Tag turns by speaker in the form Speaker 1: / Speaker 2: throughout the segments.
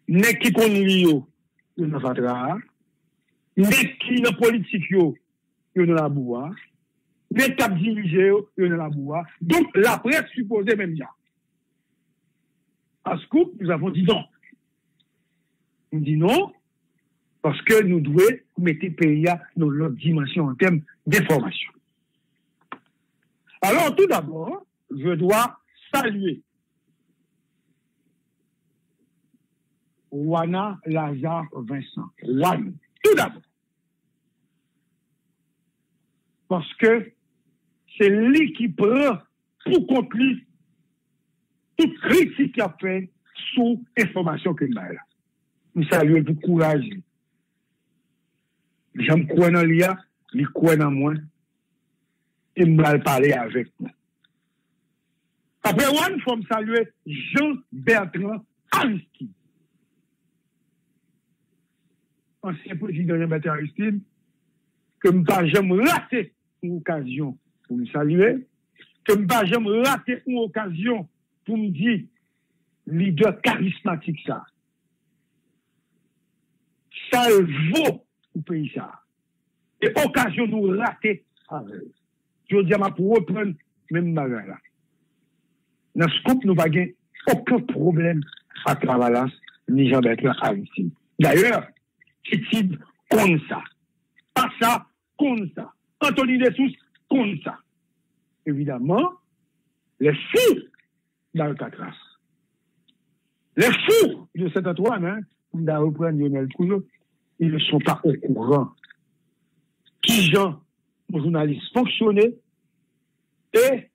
Speaker 1: Nek qui kon li yo nan fatra, nek qui nan politique yo nan la boua, nek k'ap dirige yo nan la boua. Donc la presse supposée même ya. À Scoop, nous avons dit non. On dit non parce que nous devons mettre le pays dans l'autre dimension en termes d'information. Alors, tout d'abord, je dois saluer Wana Lazare Vincent. Wan, tout d'abord. Parce que c'est lui qui prend pour compte lui toute critique qu'il a fait sous information que nous avons. Nous saluons pour courage. J'aime croire dans l'IA, il croit dans moi, et il m'a parlé avec moi. Après, il faut me saluer Jean-Bertrand Aristide. Ancien président Jean-Bertrand Aristide, que je ne jamais raté une occasion pour me saluer, que je ne jamais raté une occasion pour me dire leader charismatique ça. Ça vaut au pays ça. Et occasion nous rater avec. Je dis à pour reprendre même bagarre là. Dans ce couple, nous n'avons aucun problème à Travalas ni Jean-Bertrand Aristide. D'ailleurs, Titide comme ça. Pas ça, comme ça. Anthony Dessous, comme ça. Évidemment, les filles d'Alcatraz. Les fous de Saint-Antoine, hein, on va reprendre Lionel Trouillot, ils ne sont pas au courant. Qui gens, nos journalistes fonctionnaient et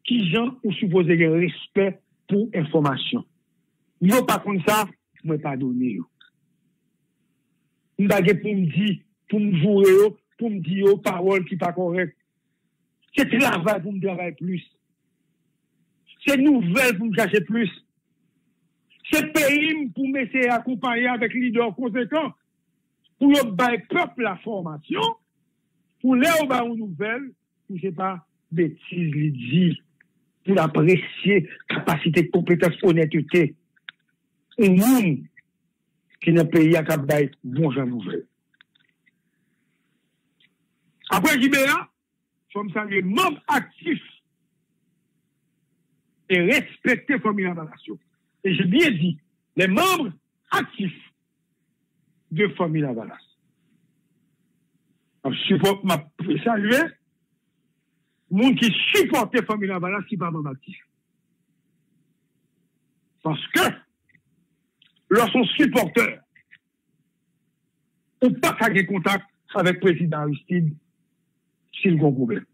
Speaker 1: qui gens ont supposé un respect pour information. Ils n'ont pas comme ça, je ne pas donner. Ils n'ont pas pour me dire, pour me jouer, pour me dire aux paroles qui ne sont pas correctes. C'est travail pour me travailler plus. C'est nouvelle pour me cacher plus. C'est pays pour m'essayer d'accompagner avec leader conséquent pour le bailler peuple la formation, pour les une nouvelle, pour ne pas bêtises les dire, pour apprécier capacité, compétence, honnêteté. Un monde qui n'a pays à cap bailler bon genre nouvelle. Après JBA, comme ça, les membres actifs et respecter famille Lavalas. Et j'ai bien dit, les membres actifs de famille Lavalas. Je m'a salué, monde qui supportait famille Lavalas qui pas membre actif. Parce que, lorsqu'on supporteur, on pas qu'à contact avec le président Aristide s'il y a un problème.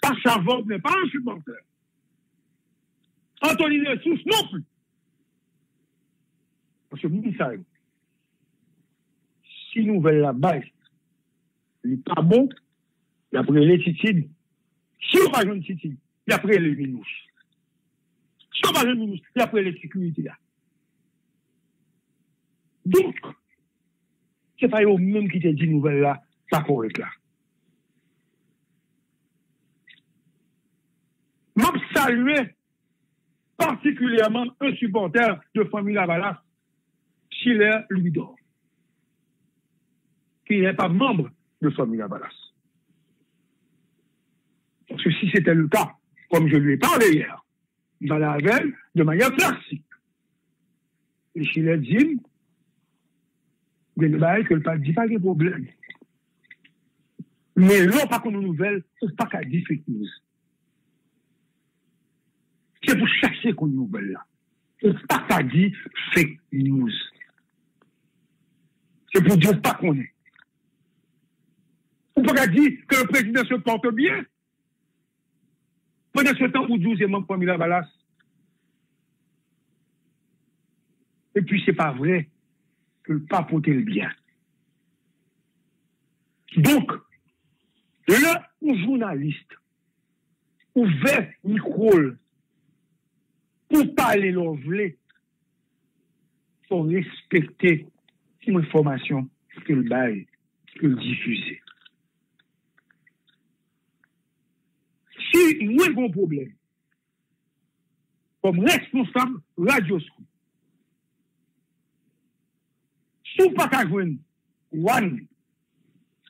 Speaker 1: Pas Savon n'est pas un supporter. Anthony Dessous non plus. Parce que vous dites ça. Si nous voulons la base, il n'est pas bon, il a pris les titides. Si on va jouer une titide, il a pris les minous. Si on va jouer une minous, il a pris les sécurités là. Donc, ce n'est pas eux-mêmes qui te dit nouvelle là, pas correct là. M'a salué particulièrement un supporter de famille Lavalas, Schiller Louis-Dor, qui n'est pas membre de famille Lavalas. Parce que si c'était le cas, comme je lui ai parlé hier, dans la veille, de manière classique, et Schiller dit, que le pas dit pas de problème. Mais là, pas qu'on nouvelle, c'est pas qu'à dire fake news. C'est pour chercher qu'on nouvelle là. C'est pas qu'à dire fake news. C'est pour dire pas qu'on est. On peut pas dire que le président se porte bien. Pendant ce temps où 12 membres comme Lavalas. Et puis c'est pas vrai que le pape porte le bien. Donc, là, un journaliste ouvert micro pour parler l'envelé, il faut respecter l'information que le bail, que le diffuser. Si nous avons un problème, comme responsable Radio Scoop, Si vous pas qu'à joindre One,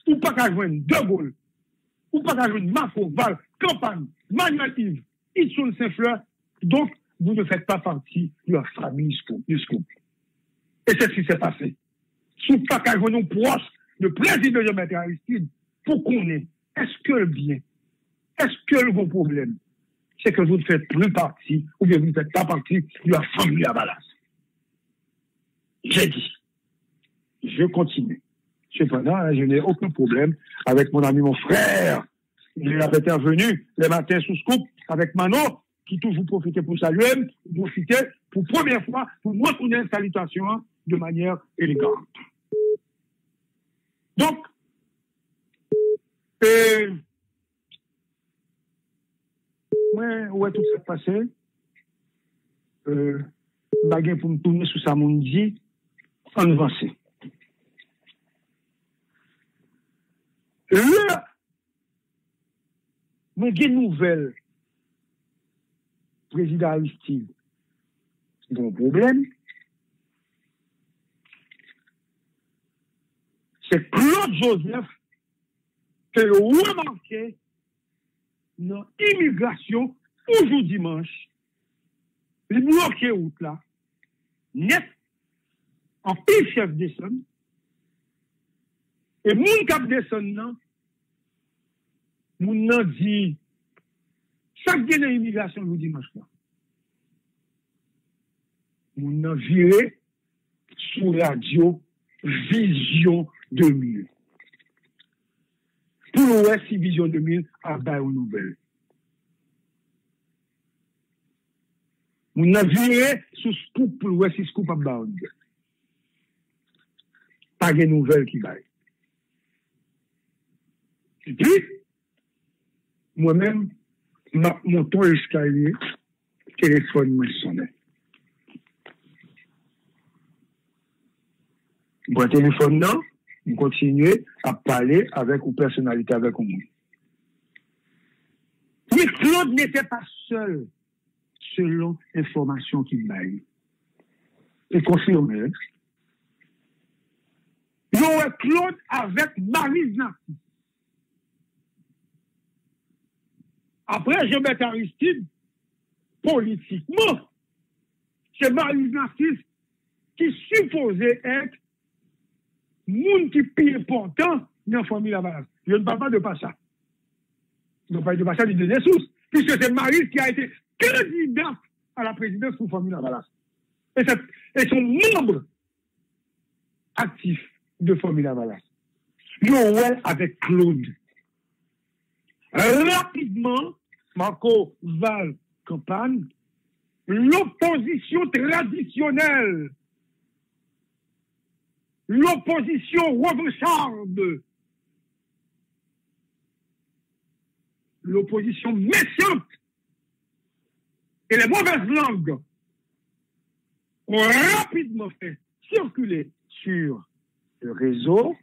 Speaker 1: ou pas qu'à joindre De Gaulle, ou pas qu'à joindre Mafo, Val, Campagne, Manuel Yves, Itsoun Saint-Fleur, donc vous ne faites pas partie de la famille du scoop. Et c'est ce qui s'est passé. Si vous pas qu'à joindre nos proches, le président de Maître Aristide, pour qu'on ait, est-ce que le bien, est-ce que le bon problème, c'est que vous ne faites plus partie, ou bien vous ne faites pas partie de la famille Avalas. J'ai dit. Je continue. Cependant, je n'ai aucun problème avec mon ami, mon frère. Il est intervenu les matins sous scoop avec Mano, qui toujours profitait pour saluer, profitait pour première fois pour moi tourner une salutation de manière élégante. Donc, ouais, tout ça passé. Baguette pour me tourner sous sa monde en avancé. Là, mais des nouvelles, président Aristide, bon problème, c'est Claude Joseph qui a remarqué dans l'immigration aujourd'hui dimanche, il bloque route là, net, en pile chef descend, et moun kap descend nan, moun nan dit, chaque gen immigration aujourd'hui dimanche là, moun nan viré sous radio Vision 2000. Pour l'Ouest, si Vision 2000 a bail aux nouvelles. Moun nan viré sous scoop pour l'Ouest, si scoop a bail. Pas de nouvelles qui bail. Et puis, moi-même, mon ton escalier, téléphone me sonnait. Bon téléphone, non, je continue à parler avec une personnalité, avec un monde. Mais Claude n'était pas seul, selon l'information qu'il m'a eu. Et confirmé. Il y a Claude avec Marie Narcisse. Après, Jean-Baptiste Aristide, politiquement, c'est Marie Narcisse qui supposait être monde qui est plus important dans la famille Lavalas. Je ne parle pas de Pacha. Je ne parle pas de Pacha de Dessous, puisque c'est Marie qui a été candidat à la présidence pour la famille Lavalas. Et son membre actif de famille Lavalas. Noël avec Claude. Rapidement, Marco Val Campagne, l'opposition traditionnelle, l'opposition revancharde, l'opposition méchante et les mauvaises langues ont rapidement fait circuler sur le réseau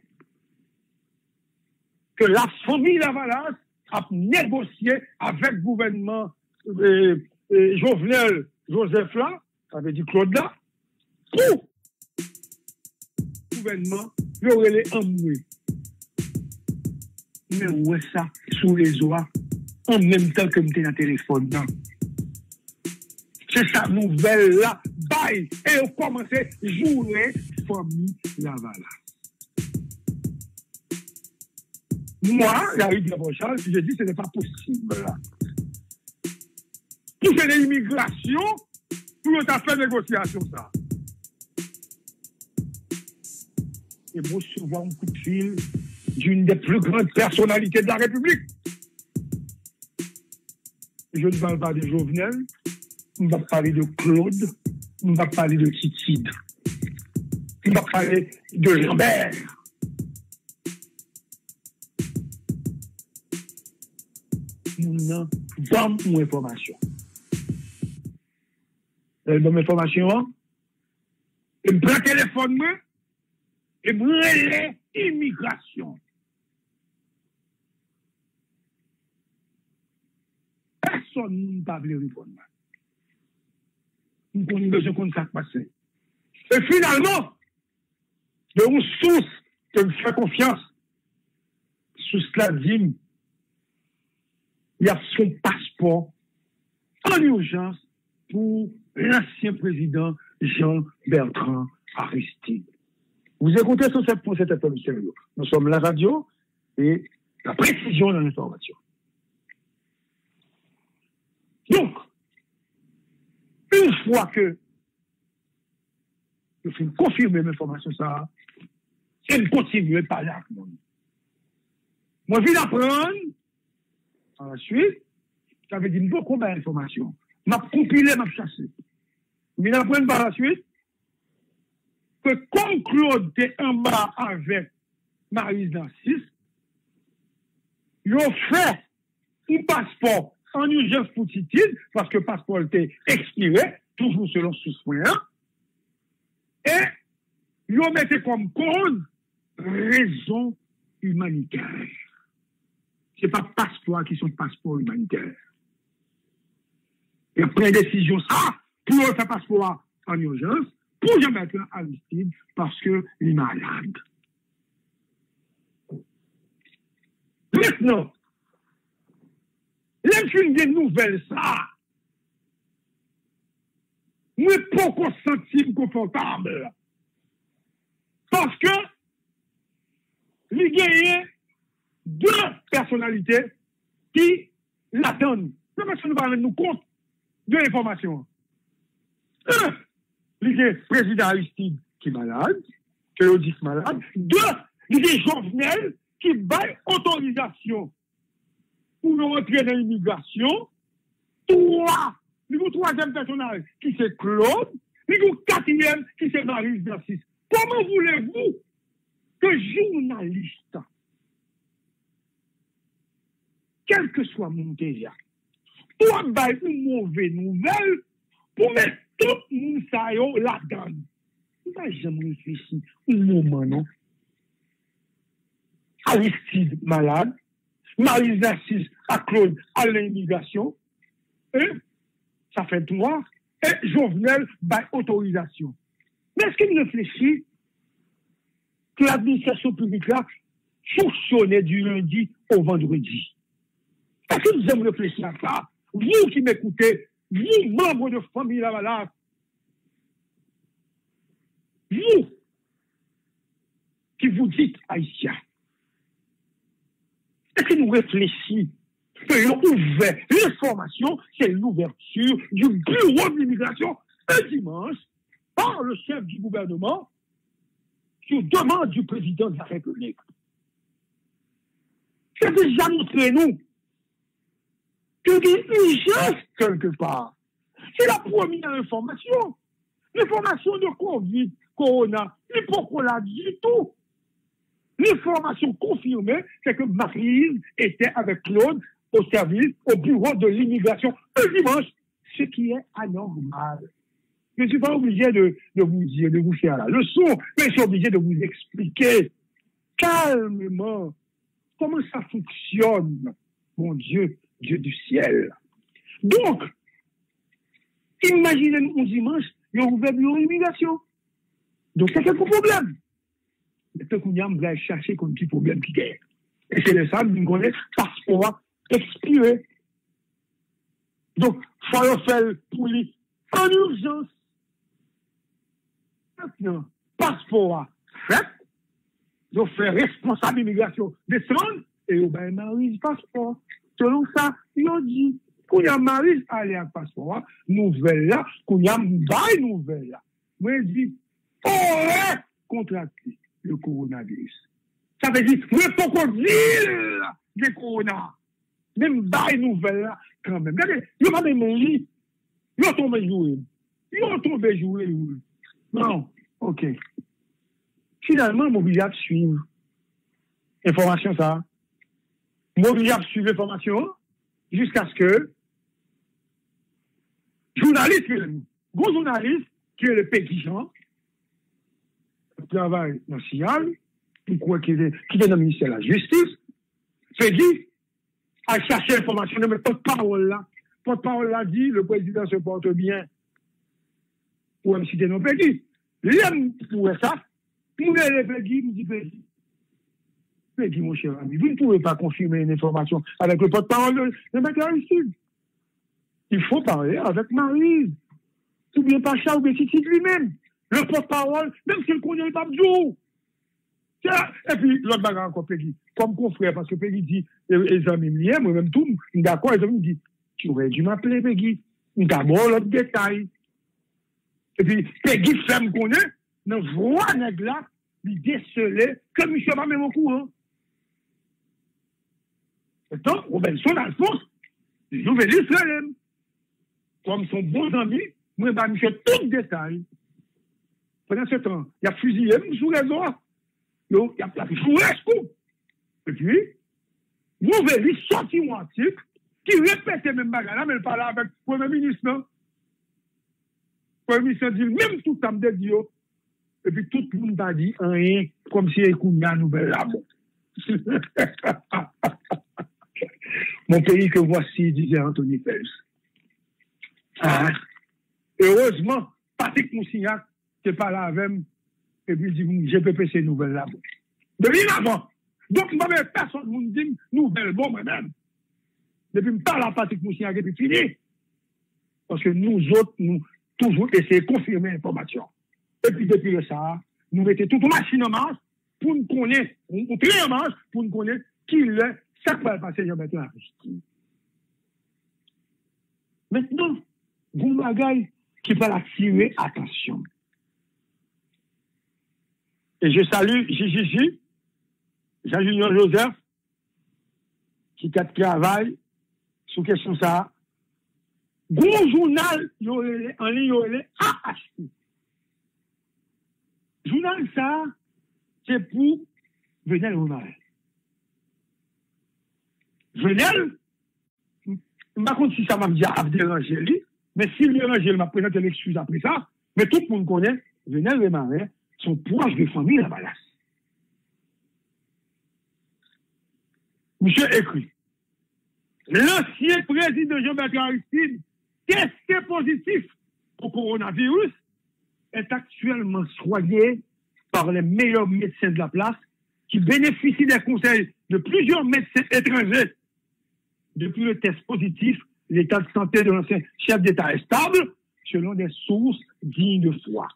Speaker 1: que la famille Lavalas a négocié avec le gouvernement Jovenel Joseph là, ça veut dire Claude là, pour le gouvernement, il y aurait les embrouilles. Mais ouais ça, sous les oies, en même temps que je suis dans le téléphone. Non. C'est sa nouvelle là, bye, et on commence à jouer famille Lavalas. Moi, Larry Diabochal, j'ai dit que ce n'est pas possible là. Pour faire des immigrations, pour on a fait négociation ça. Et moi, souvent, un coup de fil d'une des plus grandes personnalités de la République. Je ne parle pas de Jovenel, on va parler de Claude, on va parler de Titide, on va parler de Lambert. Nous avons une information. Dans mes informations, et me prend le téléphone, et me relève immigration. Personne ne peut pas répondre. Nous avons besoin de ça passer. Et finalement, de une source que me fait confiance. Sous cela dit, il y a son passeport en urgence pour l'ancien président Jean-Bertrand Aristide. Vous écoutez sur cette FM sérieux. Nous sommes la radio et la précision de l'information. Donc, une fois que je finis confirmer l'information, ça, c'est de continuer par là. Moi, je viens d'apprendre, ensuite, ça veut dire, je combien d'informations. Je vais compiler, je vais chasser. Je viens d'apprendre par la suite que comme Claude était en bas avec Marie Narcisse, ils ont fait un passeport en urgence pour Titine, parce que le passeport était expiré, toujours selon ce soin, et ils ont mis comme cause raison humanitaire. Ce n'est pas passeport qui sont passeport humanitaire. Et après décision, ça, pour faire passeport en urgence, pour Jean-Bertrand Aristide, parce qu'il est malade. Maintenant, l'une des nouvelles, ça, nous ne pouvons pas sentir confortable. Parce que, il y a deux personnalités qui l'attendent. Nous ne pas nous compte de l'information. Un, il y a le président Aristide qui est malade, qui est malade. Deux, il y a Jovenel qui baille autorisation pour nous rentrer dans l'immigration. Trois, le troisième personnage qui c'est Claude, le quatrième qui c'est Marie Narcisse. Comment voulez-vous que journaliste, quel que soit mon désir, pour bailler une mauvaise nouvelle, pour mettre tout le monde là-dedans? Vous n'avez jamais réfléchi un moment, non? Aristide malade, Marie Narcisse à Claude à l'immigration, et ça fait droit, et Jovenel by autorisation. Mais est-ce qu'il réfléchit que l'administration publique là fonctionnait du lundi au vendredi? Est-ce que vous avez réfléchi à ça? Vous qui m'écoutez, vous, membres de famille Lavalade, vous qui vous dites haïtiens, est-ce que nous réfléchissons que l'on ouvert l'information, c'est l'ouverture du bureau de l'immigration un dimanche par le chef du gouvernement sur demande du président de la République. C'est déjà montré nous qu'il y a une urgence quelque part. C'est la première information. L'information de Covid, Corona, il faut qu'on l'a du tout. L'information confirmée, c'est que Marie était avec Claude au service, au bureau de l'immigration, un dimanche, ce qui est anormal. Je ne suis pas obligé de vous dire, de vous faire la leçon, mais je suis obligé de vous expliquer calmement comment ça fonctionne, mon Dieu, Dieu du ciel. Donc, imaginez-nous un dimanche, ils ont ouvert le bureau de l'immigration. Donc, c'est quelque problème. Mais peut-être qu'on va chercher comme petit problème qui gagne. Et c'est le ça, nous connaissons passeport expiré. Donc, il faut le faire pour lui en urgence. Maintenant, passeport fait, ils ont fait responsable d'immigration descendre et ils ont Marie passeport. Selon ça, ils ont dit, qu'on y a Marie aller à passeport, nouvelle là, qu'on y a bail nouvelle là. Moi, je dis, aurait contracté le coronavirus. Ça veut dire, mais pourquoi dire des corona? Même bail nouvelle là, quand même. Regardez, ils ont même dit, ils ont tombé jouer. Ils ont tombé jouer. Non, ok. Finalement, je suis obligé de suivre l'information, ça. Je suis obligé de suivre l'information jusqu'à ce que journaliste, gros journaliste, qui est le petit Jean, travaille dans le signal, pourquoi qui est dans le ministère de la Justice, fait dit, à chercher l'information, mais porte-parole là. Porte-parole là dit, le président se porte bien. Pour me citer nos pays. L'aime pour ça, Nous, les Peggy, nous disons Peggy. Peggy, mon cher ami, vous ne pouvez pas confirmer une information avec le porte-parole de M. Aristide. Il faut parler avec Marie. Ou bien Pacha ou bien Titi lui-même. Le porte-parole, même s'il connaît pas Bdou. Et puis, l'autre bagarre encore, Peggy, comme confrère, parce que Peggy dit, les amis m'aiment, moi-même tout, d'accord, les amis me disent, tu aurais dû m'appeler, Peggy. D'abord, l'autre détail. Et puis, Peggy fait me connaître, dans voix nègre là, il décelait que monsieur pas même au courant. Et donc, Robinson Alphonse, il nouvel Israël. Comme son bon ami, moi, je monsieur tout détail. Pendant ce temps, il a fusillé sous les doigts. Il a fourré ce coup. Et puis, nouvel sorti un article qui répétait même bagarre, mais il parlait avec le Premier ministre. Le Premier ministre dit, même tout ça me dit, et puis tout le monde a dit rien, comme si il y a une nouvelle là. Mon pays que voici, disait Anthony Pels. Ah. Heureusement, Patrick Moussignac, qui pas là avec moi, et puis il dit, j'ai pépé ces nouvelles là. Depuis avant. Donc, moi, personne ne me dit nouvelle bon moi-même. Depuis je parle à Patrick Moussignac, et puis fini. Parce que nous autres, nous, toujours essayer de confirmer l'information. Et puis, depuis ça, nous mettons toute machine en marche pour nous connaître, on tire en marche pour nous connaître qui est, ça va passer Jean-Bertrand Aristide. Maintenant, vous bagaille qui va attirer attention. Et je salue Gigi, Jean-Junior Joseph, qui travaille sur question ça. Gros journal en ligne, AHP. Journal ça, c'est pour Venel Romaret. Venel, je ne sais pas si ça m'a dérangé lui, mais si le dérangé m'a présenté l'excuse après ça, mais tout le monde connaît, Venel Romaret sont proches de famille la balasse. Monsieur écrit, l'ancien président Jean-Bertrand Aristide, testé positif au coronavirus, est actuellement soigné par les meilleurs médecins de la place qui bénéficient des conseils de plusieurs médecins étrangers. Depuis le test positif, l'état de santé de l'ancien chef d'État est stable selon des sources dignes de foi.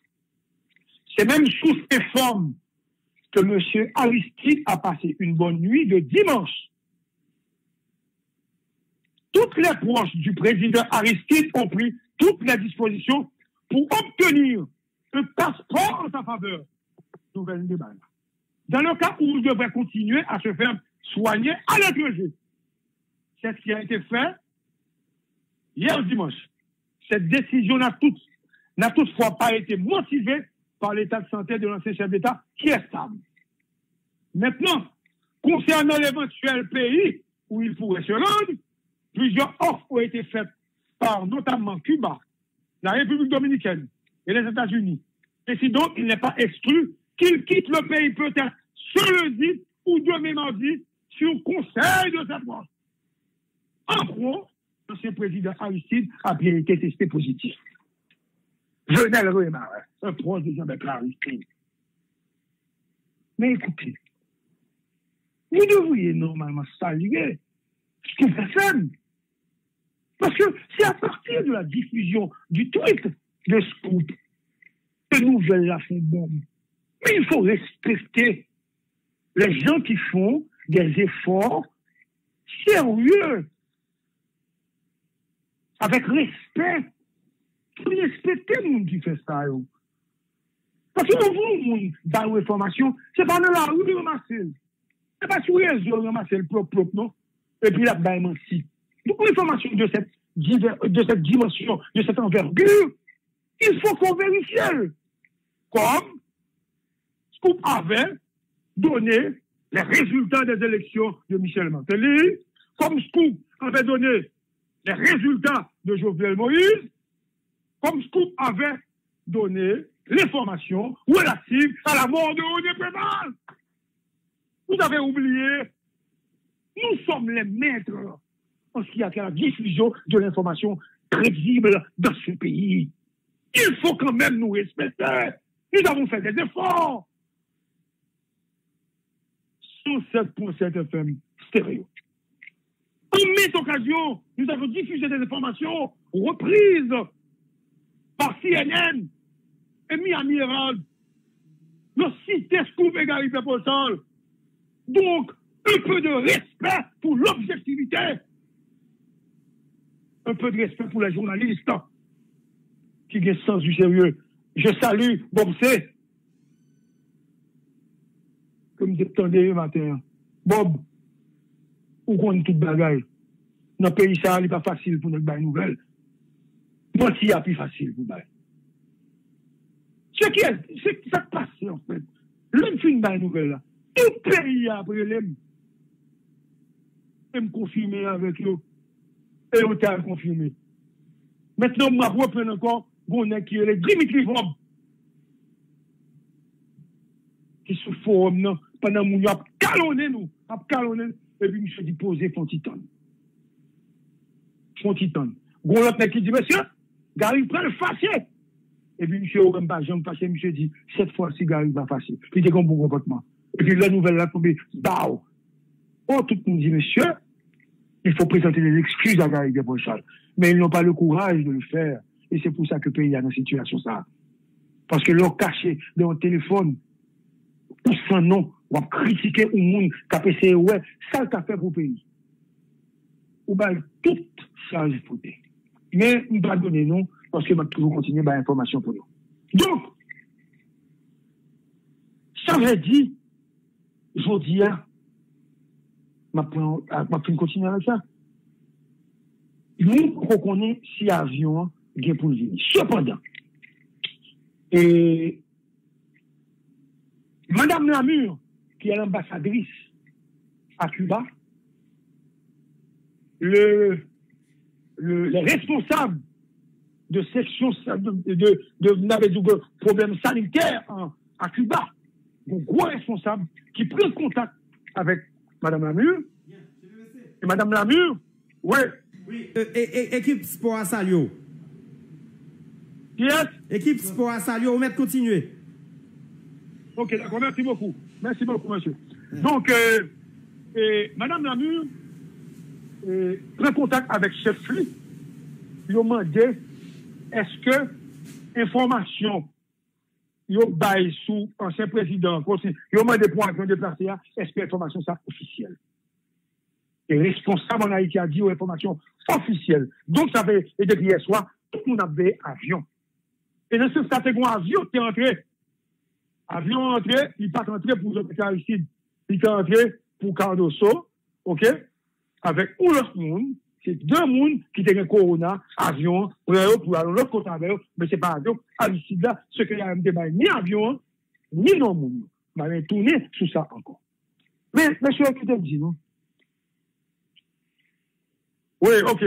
Speaker 1: Ces mêmes sources informent que M. Aristide a passé une bonne nuit de dimanche. Toutes les proches du président Aristide ont pris toutes les dispositions pour obtenir un passeport en sa faveur. Nouvelle débat. Dans le cas où il devrait continuer à se faire soigner à l'étranger. C'est ce qui a été fait hier dimanche. Cette décision n'a toutefois pas été motivée par l'état de santé de l'ancien chef d'État qui est stable. Maintenant, concernant l'éventuel pays où il pourrait se rendre, plusieurs offres ont été faites par notamment Cuba, la République dominicaine et les États-Unis. Et si donc il n'est pas exclu qu'il quitte le pays peut-être ce lundi ou demain mardi sur conseil de cette branche. En gros, l'ancien président Aristide a bien été testé positif. Venel Romaret, un proche de Jean-Bertrand Aristide. Mais écoutez, vous devriez normalement saluer ce que ça fait. Parce que c'est à partir de la diffusion du tweet de Scoop que nouvelles la font bombe. Mais il faut respecter les gens qui font des efforts sérieux, avec respect. Il faut respecter le monde qui fait ça. Parce que vous, dans l'information, c'est pas dans la rue de ramasser. C'est pas sur les réseaux de ramasser le propre, non? Et puis là, ben, si. Donc, l'information de cette dimension, de cette envergure, il faut qu'on vérifie. Comme Scoop avait donné les résultats des élections de Michel Martelly, comme Scoop avait donné les résultats de Jovenel Moïse, comme Scoop avait donné l'information relative à la mort de René Préval. Vous avez oublié, nous sommes les maîtres en ce qui a fait la diffusion de l'information crédible dans ce pays. Il faut quand même nous respecter. Nous avons fait des efforts. 107.7 FM stéréo. En cette occasion, nous avons diffusé des informations reprises par CNN et Miami Herald. Le site Scoop Égalité pour le sol. Donc, un peu de respect pour l'objectivité. Un peu de respect pour les journalistes qui ont le sens du sérieux. Je salue Bob C. Comme vous attendez le matin. Bob, où qu'on tout bagaille. Dans le pays, ça n'est pas facile pour nous faire une nouvelle. Moi, si y a plus facile pour nous. Ce qui ça passe, en fait. L'homme fait une nouvelle là. Tout le pays après l'homme. Et me confirmer avec eux. Et on t'a confirmé. Maintenant, moi, je reprends encore, on est qui est le Dimitri Vob. Qui sous forum, non, pendant que nous avons calonné, et puis nous dit poser Fontiton. Gon l'autre qui dit, monsieur, Gary prend le fâché. Et puis monsieur, on pas jamais fâché, monsieur dit, cette fois-ci, Gary va fâcher. Puis c'est comme bon comportement. Et puis la nouvelle là tombée, bao. Oh, tout le monde dit, monsieur, il faut présenter des excuses à Gary Desbrochal. Mais ils n'ont pas le courage de le faire. Et c'est pour ça que le pays est dans une situation ça. Parce que leur caché dans le téléphone, ou sans nom, ou à critiquer un monde qui a essayé, ouais, ça qu'a fait pour le pays. Ou bien, tout ça, il faut dire. Mais, on ne va pas donner non, parce que va toujours continuer à l'information pour nous. Donc, ça veut dire, je dis, ma continuer avec ça. Nous reconnaissons si avion est pour venir. Cependant, et Madame Lamure, qui est l'ambassadrice à Cuba, les responsables de section de problèmes sanitaires à Cuba, un gros responsable qui prend contact avec Madame Lamure. Et Madame Lamure, ouais.
Speaker 2: Oui. Équipe Sport à Salio.
Speaker 1: Yes.
Speaker 2: Équipe Sport à Salio, on va continuer.
Speaker 1: Ok, d'accord, merci beaucoup. Merci beaucoup, monsieur. Donc, Madame Lamure prend contact avec chef Fli. Il a demandé est-ce que information yo bail sous ancien président, il a demandé pour un déplacé, est-ce que l'information ça officielle? Et responsable en Haïti a dit aux informations officielles. Donc, ça fait, et depuis hier soir, tout le monde avait avion. Et dans ce stade, un avion qui est entré. Avion entré, il n'est pas entré pour l'hôpital ici. Il est entré pour Cardoso, ok? Avec un autre monde. C'est deux mondes qui étaient corona, avion, pour aller à l'autre côté avec eux, mais ce n'est pas avion. À ici, là, ce qu'il y a ni avion, ni non monde. On va tourner sur ça encore. Mais, monsieur, qui te dit, non? Oui, ok.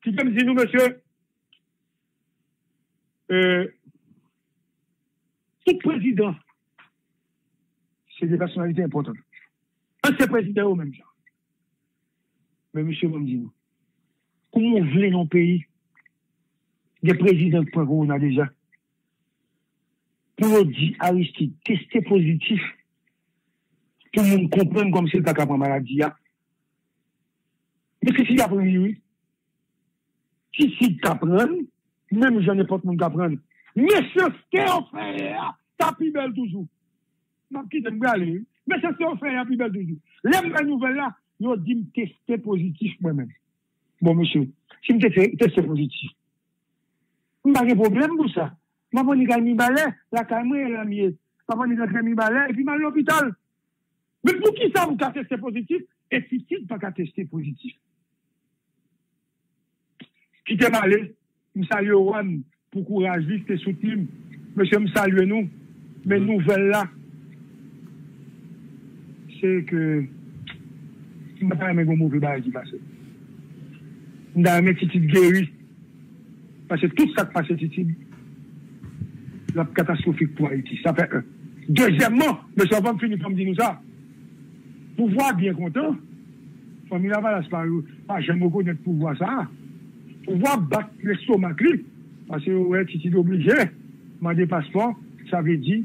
Speaker 1: Qui te dit, nous, monsieur? Tout président, c'est des personnalités importantes. Un c'est président au même genre. Mais monsieur, vous me dites, comment on veut dans le pays des présidents qu'on a déjà? Pour nous dire, Aristide, tester positif, tout le monde comprenne comme c'est le cas pour la maladie. Mais si tu apprends, oui. Si tu apprends, même je n'ai pas de monde qui apprend. Mais ce qu'on fait, ça plus belle toujours. Je vais aller. Mais ce qu'on fait, ça plus belle toujours. Les nouvelles là, ils dit me tester positif moi-même. Bon, monsieur, si je teste positif, je n'ai pas de problème pour ça. Je vais aller à mi-balai, la caméra est la mienne. Je vais aller à mi-balai et puis je vais à l'hôpital. Mais pour qui ça, vous avez testé positif? Et si tu n'as pas testé positif? Qui t'est malé? Je salue Juan pour couragiste et soutien. Monsieur, je salue nous. Mais nouvelle là, c'est que je n'ai pas aimé mon mauvais bail qui passe. Je n'ai pas aimé Titi guéri. Parce que tout ça qui passe, Titi, c'est catastrophique pour Haïti. Ça fait un. Deuxièmement, monsieur, on va finir par me dire nous ça. Pouvoir bien content, famille Lavalas, j'aime reconnaître pouvoir ça. Pouvoir battre l'estomac, parce que, ouais, Titi est obligé, demander passeport, ça veut dire,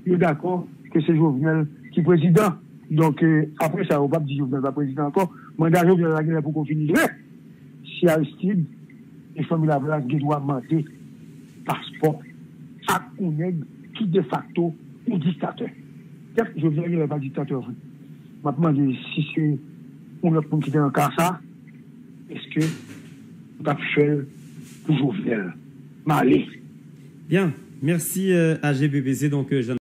Speaker 1: il est d'accord que c'est Jovenel qui est président. Donc, après ça, on va dire que le président encore, mandat Jovenel la guerre pour qu'on finisse. Si Aristide, les familles la place, qui doivent demander passeport à un qui de facto ou dictateur. Jovenel n'est pas dictateur. Je me demande si c'est un autre monde qui est dans le cas ça, est-ce que vous avez fait pour Jovenel? Malé.
Speaker 2: Bien, merci à GBPC. Donc,